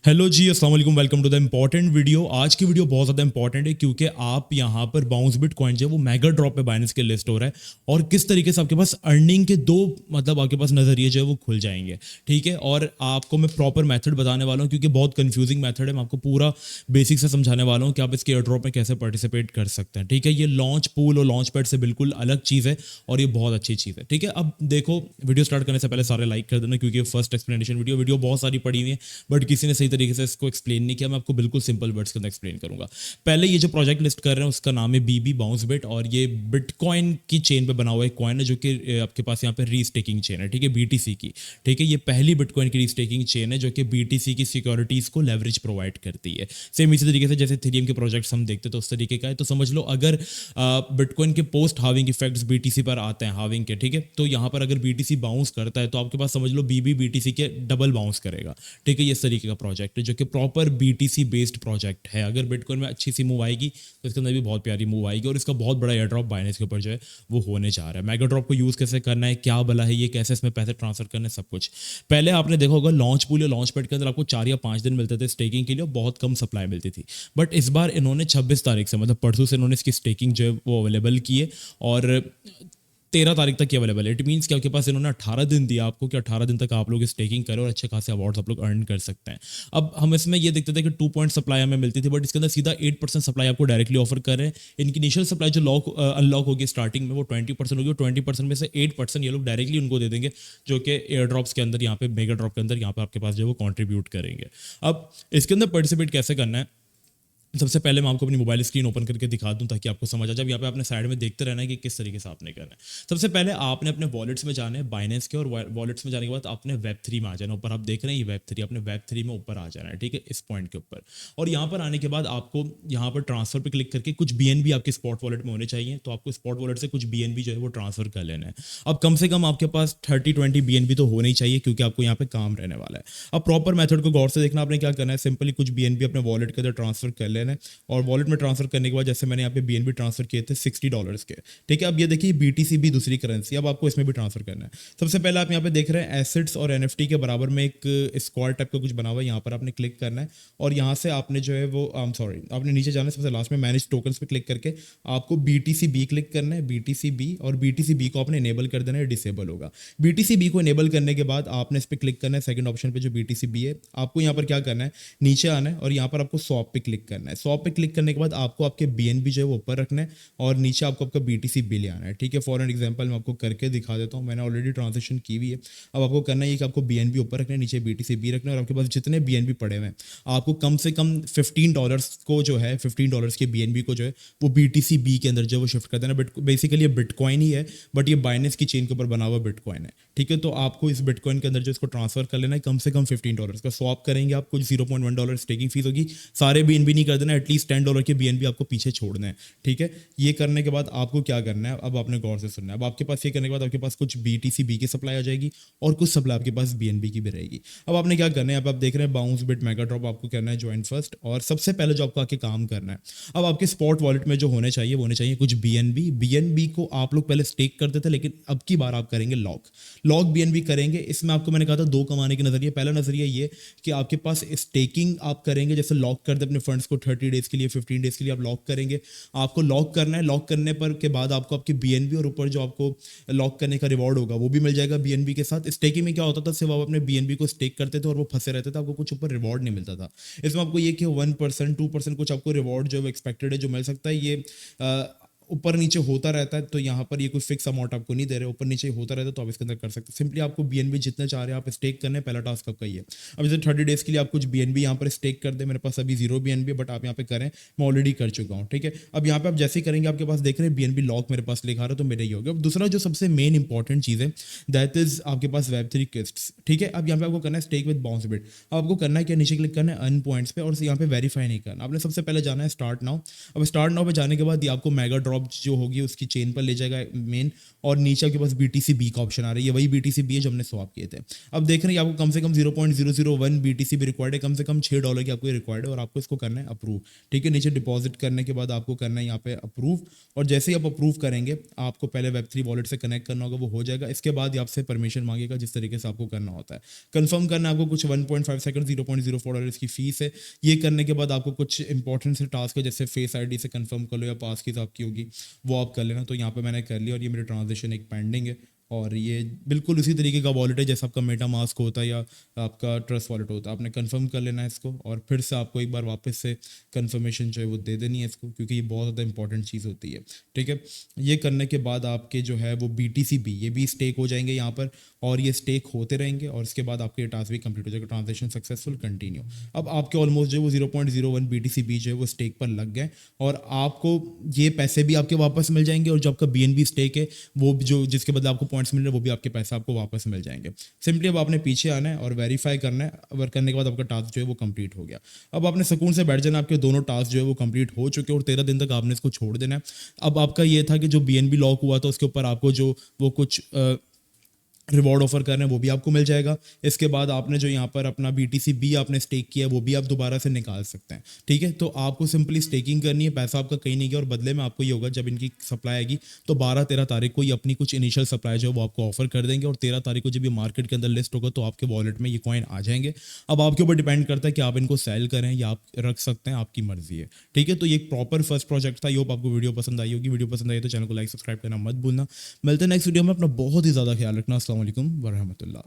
Hello ji, अस्सलाम वालेकुम, welcome to the important video. आज की वीडियो बहुत ज़्यादा इंपॉर्टेंट है क्योंकि आप यहाँ पर बाउंस बिट कॉइन जो है वो मेगा ड्रॉप पे बाइनेंस के लिस्ट हो रहा है और किस तरीके से आपके पास अर्निंग के दो मतलब आपके पास नज़रिए जो है वो खुल जाएंगे। ठीक है, और आपको मैं प्रॉपर मेथड बताने वाला हूँ क्योंकि बहुत कंफ्यूजिंग मेथड है। मैं आपको पूरा बेसिक से समझाने वाला हूँ कि आप इसके एयर ड्रॉप में कैसे पार्टिसिपेट कर सकते हैं। ठीक है, ये लॉन्च पूल और लॉन्च पैड से बिल्कुल अलग चीज़ है और ये बहुत अच्छी चीज़ है। ठीक है, अब देखो, वीडियो स्टार्ट करने से पहले सारे लाइक कर देना क्योंकि फर्स्ट एक्सप्लेनेशन वीडियो बहुत सारी पड़ी हुई है बट किसी ने सही तरीके से इसको एक्सप्लेन नहीं किया। मैं आपको बिल्कुल सिंपल वर्ड्स के अंदर एक्सप्लेन करूंगा। पहले ये जो प्रोजेक्ट लिस्ट कर रहे हैं उसका नाम है बीबी बाउंस बिट और ये बिटकॉइन की चेन पे बना हुआ एक कॉइन है जो कि आपके पास यहाँ पे रीस्टेकिंग चेन है। ठीक है, बीटीसी की। ठीक है, ये पहली बिटकॉइन की रीस्टेकिंग चेन है जो कि बीटीसी की सिक्योरिटीज को लेवरेज प्रोवाइड करती है। सेम इसी तरीके से जैसे थीरियम के प्रोजेक्ट्स हम देखते तो उस तरीके का है। तो समझ लो अगर बिटकॉइन के पोस्ट हाविंग इफेक्ट्स बीटीसी पर आते हैं हाविंग के, ठीक है, तो यहाँ पर अगर बीटीसी बाउंस करता है तो आपके पास समझ लो बीबी बीटीसी के डबल बाउंस करेगा। ठीक है, ये इस तरीके का प्रोजेक्ट है जो कि प्रॉपर बीटीसी बेस्ड प्रोजेक्ट है। अगर बिटकॉइन में अच्छी सी मूव आएगी तो इसके अंदर भी बहुत प्यारी मूव आएगी और इसका बहुत बड़ा एयर ड्रॉप बाइनेंस के ऊपर जो है वो होने जा रहा है। मेगा ड्रॉप को यूज़ कैसे करना है, क्या भला है ये, कैसे इसमें पैसे ट्रांसफर करने, सब कुछ। पहले आपने देखा होगा लॉन्च पूल या लॉन्च पैड के अंदर आपको 4 या 5 दिन मिलते थे स्टेकिंग के लिए और बहुत कम सप्लाई मिलती थी। बट इस बार इन्होंने 26 तारीख से मतलब परसों से इन्होंने इसकी स्टेकिंग जो है वो अवेलेबल की है और 13 तारीख तक की अवेलेबल है। इट मीन्स कि आपके पास इन्होंने 18 दिन दिया आपको कि 18 दिन तक आप लोग स्टेकिंग करें और अच्छे खासे अवार्ड्स आप लोग अर्न कर सकते हैं। अब हम इसमें ये देखते थे कि 2 पॉइंट सप्लाई हमें मिलती थी बट इसके अंदर सीधा 8% सप्लाई आपको डायरेक्टली ऑफर कर रहे हैं। इनकी इनिशियल सप्लाई जो अनलॉक होगी स्टार्टिंग में वो 20% होगी और 20% में से 8% ये लोग डायरेक्टली उनको दे देंगे जो कि एयर ड्रॉप्स के अंदर यहाँ पे मेगा ड्रॉप के अंदर यहाँ पे आपके पास जो है वो कॉन्ट्रीब्यूट करेंगे। अब इसके अंदर पार्टिसिपेट कैसे करना है, सबसे पहले मैं आपको अपनी मोबाइल स्क्रीन ओपन करके दिखा दूं ताकि आपको समझ आ जाए। यहाँ पे आपने साइड में देखते रहना है कि किस तरीके से आपने करना है। सबसे पहले आपने अपने वॉलेट्स में जाना है बाइनेंस के और वॉलेट्स में जाने के बाद आपने वेब3 में आ जाना। ऊपर आप देख रहे हैं ये वेब3, अपने वेब3 में ऊपर आ जाना है। ठीक है, इस पॉइंट के ऊपर। और यहाँ पर आने के बाद आपको यहाँ पर ट्रांसफर पर क्लिक करके कुछ बीएनबी आपके स्पॉट वॉलेट में होने चाहिए, तो आपको स्पॉट वॉलेट से कुछ बीएनबी जो है वो ट्रांसफर कर लेना है। अब कम से कम आपके पास 30-20 बीएनबी तो होने ही चाहिए क्योंकि आपको यहाँ पे काम रहने वाला है। अब प्रॉपर मेथड को गौर से देखना, आपने क्या करना है, सिंपली कुछ बीएनबी अपने वॉलेट के अंदर ट्रांसफर कर लेना है और वॉलेट में ट्रांसफर करने के बाद जैसे मैंने यहाँ पे बीएनबी ट्रांसफर किए थे $60 के। ठीक है, अब ये देखिए बीटीसी भी दूसरी करेंसी, अब आपको इसमें भी ट्रांसफर करना है। सबसे पहले आप यहाँ पे देख रहे हैं एसेट्स और एनएफटी के बराबर में एक स्क्वायर टाइप का कुछ बना हुआ है, यहाँ पर आपने क्लिक करना है और यहाँ से आपने जो है वो आपने नीचे जाना है, सबसे लास्ट में मैनेज टोकन्स पे क्लिक करके आपको बीटीसी बी क्लिक करना है, बीटीसी बी, और बीटीसी बी को आपने इनेबल कर देना है, डिसेबल होगा। बीटीसी बी को इनेबल करने के बाद आपने इस पर क्लिक करना है सेकंड ऑप्शन पे जो बीटीसी बी है। आपको यहाँ पर क्या करना है, नीचे आना है और यहाँ पर आपको स्वैप पे क्लिक करना है। स्वैप पे क्लिक करने के बाद आपको आपके बीएनबी जो है वो ऊपर रखना है और नीचे आपको आपका बीटीसी बिल आना है। ठीक है, फॉर एन एग्जांपल मैं आपको करके दिखा देता हूँ, मैंने ऑलरेडी ट्रांजेक्शन की हुई है। अब आपको करना है कि आपको बीएनबी ऊपर रखना है, नीचे बीटीसी बी रखना है और आपके पास जितने बीएनबी पड़े हुए हैं आपको कम से कम $15 को जो है $15 के बीएनबी को जो है वो बीटीसी बी के अंदर जो है वो शिफ्ट कर देना। बेसिकली ये बिटकॉइन ही है बट ये बाइनेंस की चेन के ऊपर बना हुआ बिटकॉइन है। ठीक है, तो आपको इस बिटकॉइन के अंदर जो इसको ट्रांसफर कर लेना है कम से कम $15 का। स्वैप करेंगे आप, कुछ $0.1 स्टेकिंग फीस होगी, सारे बीएनबी नहीं कर देना, एटलीस्ट $10 के बीएनबी आपको पीछे छोड़ना है। ठीक है, ये करने के बाद आपको क्या करना है, अब आपने गौर से सुनना है। अब आपके पास ये करने के बाद आपके पास कुछ बीटीसी बी की सप्लाई आ जाएगी और कुछ सप्लाई आपके पास बीएनबी की भी रहेगी। अब आपने क्या करना है, अब आप देख रहे हैं बाउंस बिट मेगा ड्रॉप, आपको करना है ज्वाइन फर्स्ट और सबसे पहले जो आपको आके काम करना है, अब आपके स्पॉट वॉलेट में जो होने चाहिए वो होने चाहिए कुछ बीएनबी। बीएनबी को आप लोग पहले स्टेक करते थे लेकिन अब की बार आप करेंगे लॉक बीएनबी करेंगे। इसमें आपको मैंने कहा था दो कमाने के नजरिए। पहला नजरिया ये कि आपके पास स्टेकिंग आप करेंगे, जैसे लॉक कर दे अपने फंड्स को 30 डेज के लिए, 15 डेज के लिए आप लॉक करेंगे। आपको लॉक करना है, लॉक करने पर के बाद आपको आपकी बीएनबी और ऊपर जो आपको लॉक करने का रिवॉर्ड होगा वो भी मिल जाएगा बीएनबी के साथ। स्टेकिंग में क्या होता था, सिर्फ आप अपने बीएनबी को स्टेक करते थे और वो फंसे रहते थे, आपको कुछ ऊपर रिवॉर्ड नहीं मिलता था। इसमें आपको ये कि 1% 2% कुछ आपको रिवॉर्ड जो है एक्सपेक्टेड है जो मिल सकता है। ये ऊपर नीचे होता रहता है, तो यहाँ पर ये कोई फिक्स अमाउंट आपको नहीं दे रहे, ऊपर नीचे होता रहता है, तो आप इसके अंदर कर सकते हैं। सिंपली आपको बीएनबी जितने चाह रहे हैं आप स्टेक करने, पहला टास्क आपका ही है। अब जैसे 30 डेज के लिए आप कुछ बीएनबी यहाँ पर स्टेक कर दे, मेरे पास अभी 0 बीएनबी है बट आप यहाँ पे करें, मैं ऑलरेडी कर चुका हूँ। ठीक है, अब यहाँ पे आप जैसे ही करेंगे आपके पास देख रहे हैं बीएनबी लॉक मेरे पास लिखा रहा है, तो मेरे ही हो गया। अब दूसरा जो सबसे मेन इंपॉर्टेंट चीज़ है दैट इज आपके पास वेब3 किस्ट्स। ठीक है, अब यहाँ पे आपको करना है स्टेक विद बाउंस बिट। अब आपको करना है क्या, नीचे क्लिक करना है अर्न पॉइंट्स पे और यहाँ पे वेरीफाई नहीं करना, आपने सबसे पहले जाना है स्टार्ट नाउ। अब स्टार्ट नाउ पे जाने के बाद ये आपको मेगा ड्रॉप ड्रॉप जो होगी उसकी चेन पर ले जाएगा मेन, और नीचे आपके पास BTC का ऑप्शन आ रहा है, ये वही BTC है जो हमने स्वैप किए थे। अब देख रहे हैं आपको कम से कम 0.001 BTC भी रिक्वायर्ड है, कम से कम $6 की आपको रिक्वायर्ड है, और आपको इसको करना है अप्रूव। ठीक है, नीचे डिपॉजिट करने के बाद आपको करना है यहाँ पे अप्रूव, और जैसे ही आप अप्रूव करेंगे आपको पहले Web3 वॉलेट से कनेक्ट करना होगा, वो हो जाएगा। इसके बाद आपसे परमिशन मांगेगा जिस तरीके से आपको करना होता है। कंफर्म करना है आपको कुछ 1.5 सेकंड, $0.04 की फीस है। ये करने के बाद आपको कुछ इंपॉर्टेंट से टास्क है, जैसे फेस आईडी से कंफर्म कर लो या पास की आपकी होगी, वो आप कर लेना। तो यहाँ पे मैंने कर लिया, और ये मेरे ट्रांजेक्शन एक पेंडिंग है, और ये बिल्कुल उसी तरीके का वॉलेट है जैसा आपका मेटा मास्क होता है या आपका ट्रस्ट वॉलेट होता है। आपने कंफर्म कर लेना है इसको, और फिर से आपको एक बार वापस से कंफर्मेशन जो है वो दे देनी है इसको, क्योंकि ये बहुत ज़्यादा इंपॉर्टेंट चीज़ होती है। ठीक है, ये करने के बाद आपके जो है वो BTC भी, ये भी स्टेक हो जाएंगे यहाँ पर, और ये स्टेक होते रहेंगे, और इसके बाद आपके टास्क भी कंप्लीट हो जाएगा। Transaction successful, continue. अब आपके ऑलमोस्ट जो वो 0.01 BTC भी जो है वो स्टेक पर लग गए, और आपको ये पैसे भी आपके वापस मिल जाएंगे, और जो आपका BNB स्टेक है वो जो जिसके बदले आपको पॉइंट्स मिल रहे हैं वो भी आपके पैसे आपको वापस मिल जाएंगे। सिंपली अब आपने पीछे आना है और वेरीफाई करना है, और करने के बाद आपका टास्क जो है वो कंप्लीट हो गया। अब आपने सुकून से बैठ जाना, आपके दोनों टास्क जो है वो कंप्लीट हो चुके हैं, और 13 दिन तक आपने इसको छोड़ देना है। अब आपका ये था कि जो BNB लॉक हुआ था उसके ऊपर आपको जो वो कुछ रिवॉर्ड ऑफर कर रहे हैं वो भी आपको मिल जाएगा। इसके बाद आपने जो यहाँ पर अपना BTC भी आपने स्टेक किया है वो भी आप दोबारा से निकाल सकते हैं। ठीक है, तो आपको सिंपली स्टेकिंग करनी है, पैसा आपका कहीं नहीं गया, और बदले में आपको ये होगा जब इनकी सप्लाई आएगी तो 12-13 तारीख को ये अपनी कुछ इनिशियल सप्लाई जो है वो आपको ऑफर कर देंगे, और 13 तारीख को जब ये मार्केट के अंदर लिस्ट होगा तो आपके वॉलेट में ये कॉइन आ जाएंगे। अब आपके ऊपर डिपेंड करता है कि आप इनको सेल करें या आप रख सकते हैं, आपकी मर्जी है। ठीक है, तो ये एक प्रॉपर फर्स्ट प्रोजेक्ट था। ये होप आपको वीडियो पसंद आई होगी। वीडियो पसंद आई तो चैनल को लाइक सब्सक्राइब करना मत भूलना। मिलते हैं नेक्स्ट वीडियो में। अपना बहुत ही ज़्यादा ख्याल रखना। अस्सलाम वालेकुम वरहमतुल्लाह।